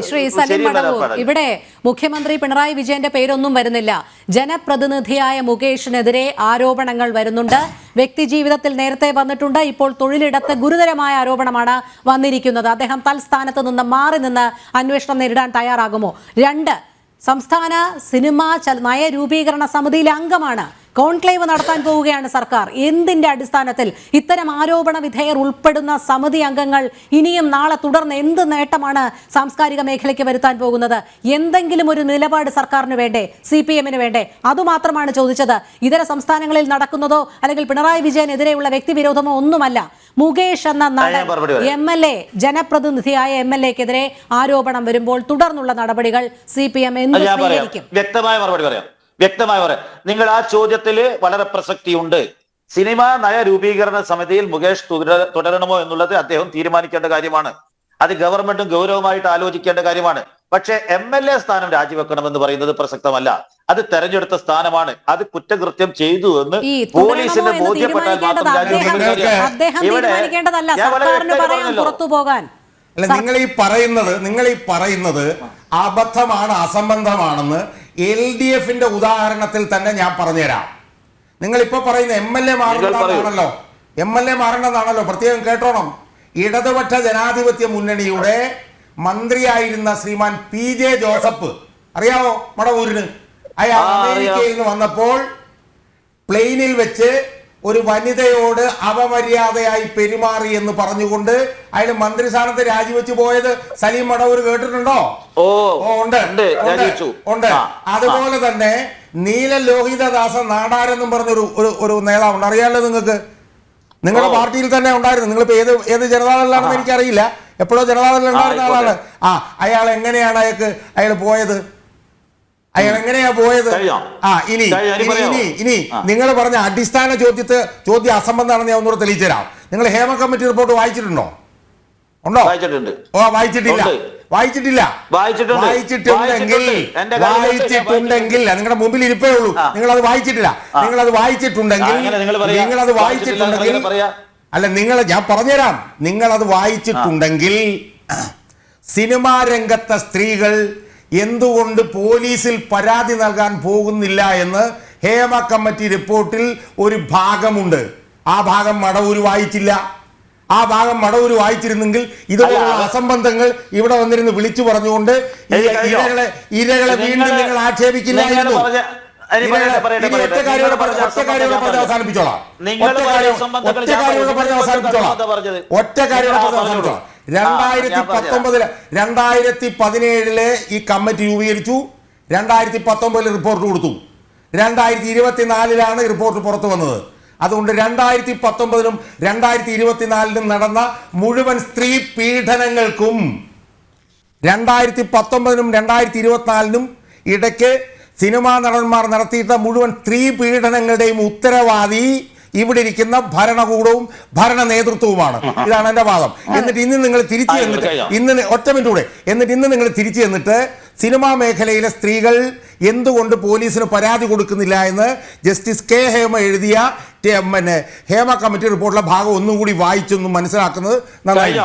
ശ്രീ സലിം മടവൂർ, ഇവിടെ മുഖ്യമന്ത്രി പിണറായി വിജയന്റെ പേരൊന്നും വരുന്നില്ല. ജനപ്രതിനിധിയായ മുകേഷിനെതിരെ ആരോപണങ്ങൾ വരുന്നുണ്ട്. വ്യക്തിജീവിതത്തിൽ നേരത്തെ വന്നിട്ടുണ്ട്. ഇപ്പോൾ തൊഴിലിടത്ത് ഗുരുതരമായ ആരോപണമാണ് വന്നിരിക്കുന്നത്. അദ്ദേഹം തൽസ്ഥാനത്ത് നിന്ന് മാറി നിന്ന് അന്വേഷണം നേരിടാൻ തയ്യാറാകുമോ? 2, സംസ്ഥാന സിനിമാ നയരൂപീകരണ സമിതിയിലെ അംഗമാണ്. കോൺക്ലേവ് നടത്താൻ പോവുകയാണ് സർക്കാർ. എന്തിന്റെ അടിസ്ഥാനത്തിൽ ഇത്തരം ആരോപണ വിധേയർ ഉൾപ്പെടുന്ന സമിതി അംഗങ്ങൾ ഇനിയും നാളെ തുടർന്ന് എന്ത് നേട്ടമാണ് സാംസ്കാരിക മേഖലയ്ക്ക് വരുത്താൻ പോകുന്നത്? എന്തെങ്കിലും ഒരു നിലപാട് സർക്കാരിന് വേണ്ടേ, CPM-ന് വേണ്ടേ? അതുമാത്രമാണ് ചോദിച്ചത്. ഇതര സംസ്ഥാനങ്ങളിൽ നടക്കുന്നതോ അല്ലെങ്കിൽ പിണറായി വിജയനെതിരെയുള്ള വ്യക്തിവിരോധമോ ഒന്നുമല്ല. മുകേഷ് എന്ന നടൻ MLA, ജനപ്രതിനിധിയായ MLA-ക്കെതിരെ ആരോപണം വരുമ്പോൾ തുടർന്നുള്ള നടപടികൾ CPM എന്ത് സ്വീകരിക്കും? വ്യക്തമായി പറയാം. നിങ്ങൾ ആ ചോദ്യത്തിൽ വളരെ പ്രസക്തിയുണ്ട്. സിനിമാ നയരൂപീകരണ സമിതിയിൽ മുകേഷ് തുടരണമോ എന്നുള്ളത് അദ്ദേഹം തീരുമാനിക്കേണ്ട കാര്യമാണ്. അത് ഗവൺമെന്റും ഗൗരവമായിട്ട് ആലോചിക്കേണ്ട കാര്യമാണ്. പക്ഷേ MLA സ്ഥാനം രാജിവെക്കണമെന്ന് പറയുന്നത് പ്രസക്തമല്ല. അത് തെരഞ്ഞെടുത്ത സ്ഥാനമാണ്. അത് കുറ്റകൃത്യം ചെയ്തു എന്ന് പോലീസിന് ബോധ്യപ്പെട്ടാൽ മാത്രം നിങ്ങൾ ഈ പറയുന്നത് അബദ്ധമാണ്, അസംബന്ധമാണെന്ന് LDF-ന്റെ ഉദാഹരണത്തിൽ തന്നെ ഞാൻ പറഞ്ഞുതരാം. നിങ്ങളിപ്പോ പറയുന്ന MLA മാറണമെന്നാണല്ലോ. പ്രത്യേകം കേട്ടോണം. ഇടതുപക്ഷ ജനാധിപത്യ മുന്നണിയുടെ മന്ത്രിയായിരുന്ന ശ്രീമാൻ PJ ജോസഫ്, അറിയാവോ മടവൂരിന്? അയാൾ അമേരിക്കയിൽ നിന്ന് വന്നപ്പോൾ പ്ലെയിനിൽ വെച്ച് ഒരു വനിതയോട് അപമര്യാദയായി പെരുമാറി എന്ന് പറഞ്ഞുകൊണ്ട് അയാൾ മന്ത്രിസ്ഥാനത്ത് രാജിവെച്ച് പോയത് സലീം മടവൂർ കേട്ടിട്ടുണ്ടോ? ഉണ്ട്. അതുപോലെ തന്നെ നീല ലോഹിതദാസൻ നാടാരെന്നും പറഞ്ഞൊരു ഒരു നേതാവുണ്ട്, അറിയാമല്ലോ നിങ്ങൾക്ക്. നിങ്ങളുടെ പാർട്ടിയിൽ തന്നെ ഉണ്ടായിരുന്നു. നിങ്ങളിപ്പോ ഏത് ജനതാദളിലാണെന്ന് എനിക്കറിയില്ല. എപ്പോഴോ ജനതാദളിൽ ഉണ്ടായിരുന്ന ആളാണ്. അയാൾ എങ്ങനെയാണ് അയാൾ പോയത്? ഇനി നിങ്ങൾ പറഞ്ഞ അടിസ്ഥാന ചോദ്യം അസംബന്ധമാണെന്ന് ഞാൻ ഒന്നുകൂടെ തെളിയിച്ചു തരാം. നിങ്ങൾ ഹേമ കമ്മിറ്റി റിപ്പോർട്ട് വായിച്ചിട്ടുണ്ടോ? വായിച്ചിട്ടുണ്ടെങ്കിൽ നിങ്ങളുടെ മുമ്പിൽ ഇരിപ്പേ ഉള്ളൂ. നിങ്ങളത് വായിച്ചിട്ടില്ല. ഞാൻ പറഞ്ഞുതരാം. നിങ്ങളത് വായിച്ചിട്ടുണ്ടെങ്കിൽ സിനിമാ രംഗത്തെ സ്ത്രീകൾ എന്തുകൊണ്ട് പോലീസിൽ പരാതി നൽകാൻ പോകുന്നില്ല എന്ന് ഹേമ കമ്മിറ്റി റിപ്പോർട്ടിൽ ഒരു ഭാഗമുണ്ട്. ആ ഭാഗം മടവൂർ വായിച്ചില്ല. ആ ഭാഗം മടവൂർ വായിച്ചിരുന്നെങ്കിൽ ഇതുപോലുള്ള അസംബന്ധങ്ങൾ ഇവിടെ വന്നിരുന്ന് വിളിച്ചു പറഞ്ഞുകൊണ്ട് ഇരകളെ വീണ്ടും നിങ്ങൾ ആക്ഷേപിക്കില്ലായിരുന്നു. ഒറ്റ കാര്യം 2017 ഈ കമ്മിറ്റി രൂപീകരിച്ചു. 2019 റിപ്പോർട്ട് കൊടുത്തു. 2024 റിപ്പോർട്ട് പുറത്തു വന്നത്. അതുകൊണ്ട് 2019 2024 നടന്ന മുഴുവൻ സ്ത്രീ പീഡനങ്ങൾക്കും 2019 2024 ഇടയ്ക്ക് സിനിമാ നടന്മാർ നടത്തിയിട്ട മുഴുവൻ സ്ത്രീ പീഡനങ്ങളുടെയും ഉത്തരവാദി ഇവിടെ ഇരിക്കുന്ന ഭരണകൂടവും ഭരണ നേതൃത്വവുമാണ്. ഇതാണ് എന്റെ വാദം. എന്നിട്ട് ഇന്ന് നിങ്ങൾ തിരിച്ചു ചെന്നിട്ട് സിനിമാ മേഖലയിലെ സ്ത്രീകൾ എന്തുകൊണ്ട് പോലീസിന് പരാതി കൊടുക്കുന്നില്ല എന്ന് ജസ്റ്റിസ് K. ഹേമ എഴുതിയ ഹേമ കമ്മിറ്റി റിപ്പോർട്ടിലെ ഭാഗം ഒന്നും കൂടി വായിച്ചൊന്നും മനസ്സിലാക്കുന്നത് നന്നായി.